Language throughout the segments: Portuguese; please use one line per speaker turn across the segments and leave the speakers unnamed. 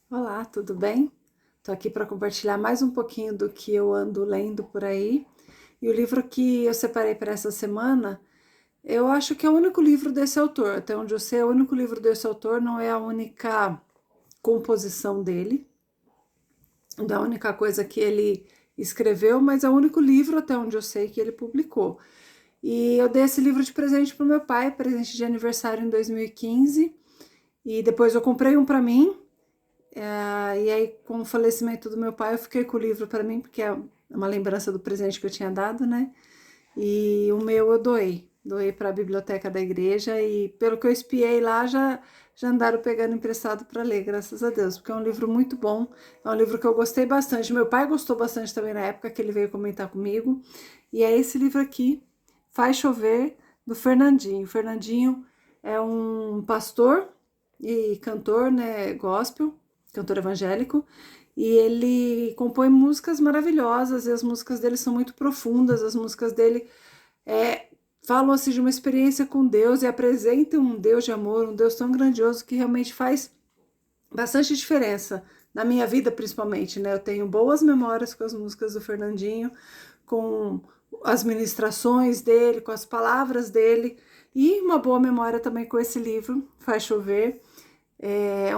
Olá, tudo bem? Estou aqui para compartilhar mais um pouquinho do que eu ando lendo por aí. E o livro que eu separei para essa semana, eu acho que é o único livro desse autor. Até onde eu sei, é o único livro desse autor, não é a única composição dele, não é a única coisa que ele escreveu, mas é o único livro, até onde eu sei, que ele publicou. E eu dei esse livro de presente para o meu pai, presente de aniversário em 2015. E depois eu comprei um para mim. E aí, com o falecimento do meu pai, eu fiquei com o livro para mim, porque é uma lembrança do presente que eu tinha dado, né? E o meu eu doei para a biblioteca da igreja e pelo que eu espiei lá, já andaram pegando emprestado para ler, graças a Deus, porque é um livro muito bom, é um livro que eu gostei bastante. Meu pai gostou bastante também na época que ele veio comentar comigo. E é esse livro aqui, Faz Chover, do Fernandinho. O Fernandinho é um pastor e cantor, né, gospel, cantor evangélico, e ele compõe músicas maravilhosas, e as músicas dele são muito profundas, as músicas dele é, falam assim de uma experiência com Deus e apresentam um Deus de amor, um Deus tão grandioso que realmente faz bastante diferença na minha vida, principalmente, né? Eu tenho boas memórias com as músicas do Fernandinho, com as ministrações dele, com as palavras dele, e uma boa memória também com esse livro, Faz Chover,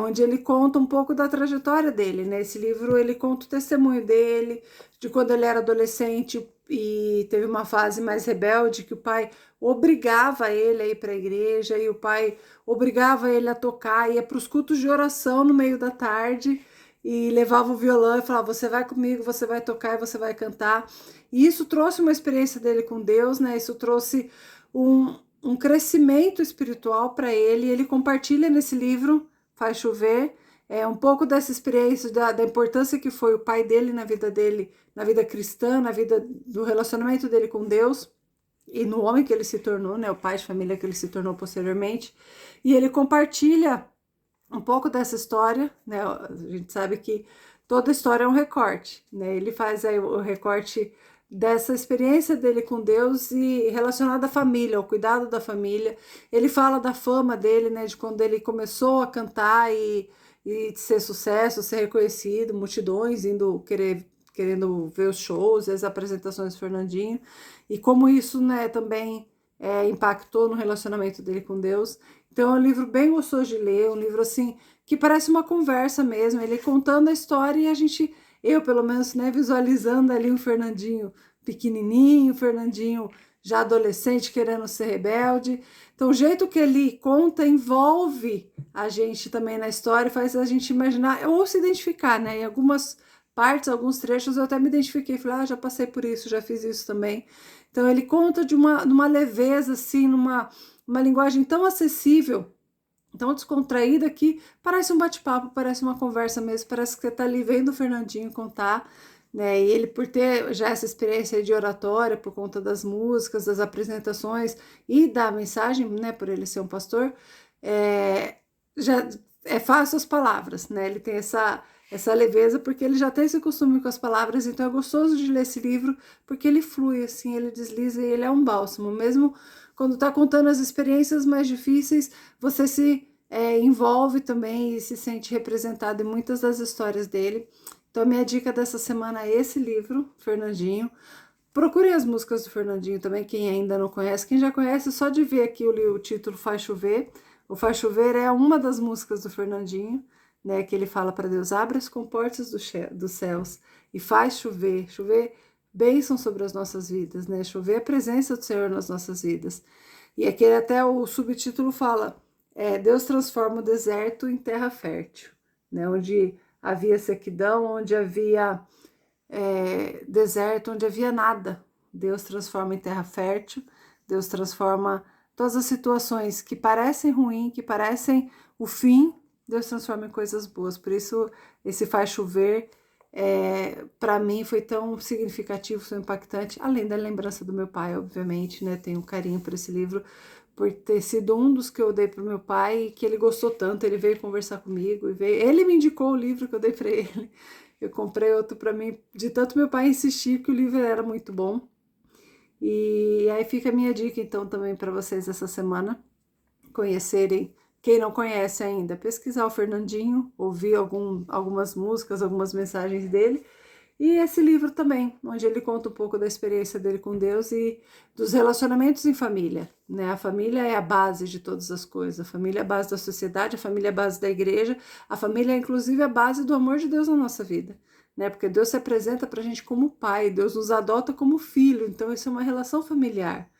onde ele conta um pouco da trajetória dele, né? Esse livro ele conta o testemunho dele, de quando ele era adolescente e teve uma fase mais rebelde, que o pai obrigava ele a ir para a igreja e o pai obrigava ele a tocar, ia para os cultos de oração no meio da tarde e levava o violão e falava: Você vai comigo, você vai tocar e você vai cantar. E isso trouxe uma experiência dele com Deus, né? Isso trouxe um crescimento espiritual para ele. Ele compartilha nesse livro, Faz Chover, um pouco dessa experiência, da importância que foi o pai dele, na vida cristã, na vida do relacionamento dele com Deus e no homem que ele se tornou, né, o pai de família que ele se tornou posteriormente. E ele compartilha um pouco dessa história, né? A gente sabe que toda história é um recorte, né? Ele faz aí o recorte dessa experiência dele com Deus e relacionada à família, ao cuidado da família. Ele fala da fama dele, né? De quando ele começou a cantar e ser sucesso, ser reconhecido, multidões indo querendo ver os shows e as apresentações do Fernandinho, e como isso, né, também impactou no relacionamento dele com Deus. Então é um livro bem gostoso de ler, um livro assim que parece uma conversa mesmo, ele contando a história e a gente, eu pelo menos, né, visualizando ali o Fernandinho pequenininho, o Fernandinho já adolescente querendo ser rebelde. Então o jeito que ele conta envolve a gente também na história, faz a gente imaginar ou se identificar, né? Em algumas partes, alguns trechos eu até me identifiquei, falei: já passei por isso, já fiz isso também. Então ele conta numa leveza assim, uma linguagem tão acessível, tão descontraída, que parece um bate-papo, parece uma conversa mesmo, parece que você está ali vendo o Fernandinho contar, né? E ele, por ter já essa experiência de oratória, por conta das músicas, das apresentações e da mensagem, né? Por ele ser um pastor, é, já é fácil as palavras, né? Ele tem essa leveza, porque ele já tem esse costume com as palavras, então é gostoso de ler esse livro, porque ele flui, assim, ele desliza e ele é um bálsamo, mesmo quando está contando as experiências mais difíceis, você se envolve também e se sente representado em muitas das histórias dele. Então, a minha dica dessa semana é esse livro, Fernandinho. Procurem as músicas do Fernandinho também, quem ainda não conhece. Quem já conhece, só de ver aqui o título Faz Chover. O Faz Chover é uma das músicas do Fernandinho, né? Que ele fala para Deus: abre as comportas dos céus e faz chover. Chover bênção sobre as nossas vidas, né? Chover a presença do Senhor nas nossas vidas. E aqui até o subtítulo fala: Deus transforma o deserto em terra fértil, né? Onde havia sequidão, onde havia deserto, onde havia nada, Deus transforma em terra fértil, Deus transforma todas as situações que parecem ruins, que parecem o fim, Deus transforma em coisas boas. Por isso, esse Faz Chover, para mim, foi tão significativo, tão impactante, além da lembrança do meu pai, obviamente, né? Tenho um carinho por esse livro, por ter sido um dos que eu dei para o meu pai e que ele gostou tanto, ele veio conversar comigo, ele me indicou o livro que eu dei para ele. Eu comprei outro para mim, de tanto meu pai insistir que o livro era muito bom. E aí fica a minha dica então também para vocês essa semana, conhecerem quem não conhece ainda, pesquisar o Fernandinho, ouvir algumas músicas, algumas mensagens dele. E esse livro também, onde ele conta um pouco da experiência dele com Deus e dos relacionamentos em família, né? A família é a base de todas as coisas. A família é a base da sociedade, a família é a base da igreja, a família é inclusive a base do amor de Deus na nossa vida, né? Porque Deus se apresenta para a gente como pai, Deus nos adota como filho, então isso é uma relação familiar,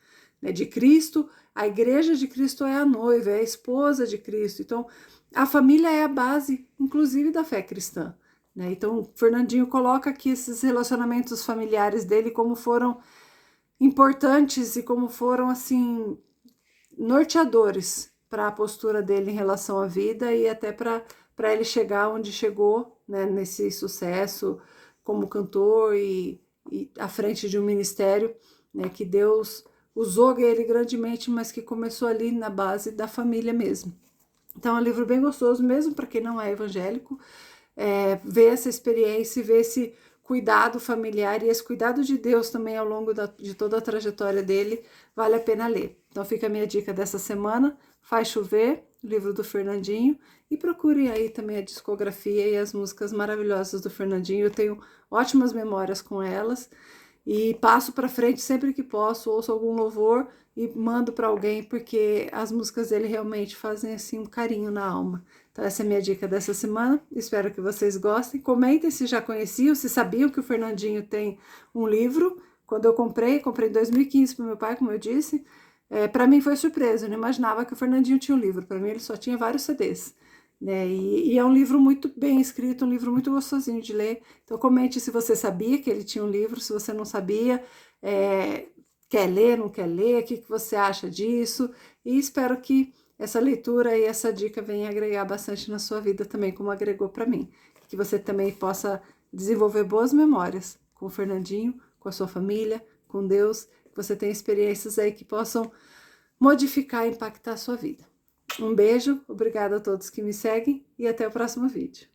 né? De Cristo, a igreja de Cristo é a noiva, é a esposa de Cristo, então a família é a base, inclusive, da fé cristã. Então, o Fernandinho coloca aqui esses relacionamentos familiares dele como foram importantes e como foram, assim, norteadores para a postura dele em relação à vida e até para ele chegar onde chegou, né, nesse sucesso como cantor e à frente de um ministério, né, que Deus usou ele grandemente, mas que começou ali na base da família mesmo. Então, é um livro bem gostoso, mesmo para quem não é evangélico, ver essa experiência e ver esse cuidado familiar e esse cuidado de Deus também ao longo de toda a trajetória dele, vale a pena ler. Então fica a minha dica dessa semana, Faz Chover, livro do Fernandinho, e procurem aí também a discografia e as músicas maravilhosas do Fernandinho, eu tenho ótimas memórias com elas, e passo para frente sempre que posso, ouço algum louvor e mando para alguém, porque as músicas dele realmente fazem assim um carinho na alma. Então essa é a minha dica dessa semana, espero que vocês gostem. Comentem se já conheciam, se sabiam que o Fernandinho tem um livro. Quando eu comprei em 2015 para o meu pai, como eu disse, para mim foi surpresa, eu não imaginava que o Fernandinho tinha um livro, para mim ele só tinha vários CDs. Né? E é um livro muito bem escrito, um livro muito gostosinho de ler. Então comente se você sabia que ele tinha um livro, se você não sabia, quer ler, não quer ler, o que você acha disso, e espero que essa leitura e essa dica venha agregar bastante na sua vida também, como agregou para mim. Que você também possa desenvolver boas memórias com o Fernandinho, com a sua família, com Deus, que você tenha experiências aí que possam modificar e impactar a sua vida. Um beijo, obrigada a todos que me seguem e até o próximo vídeo.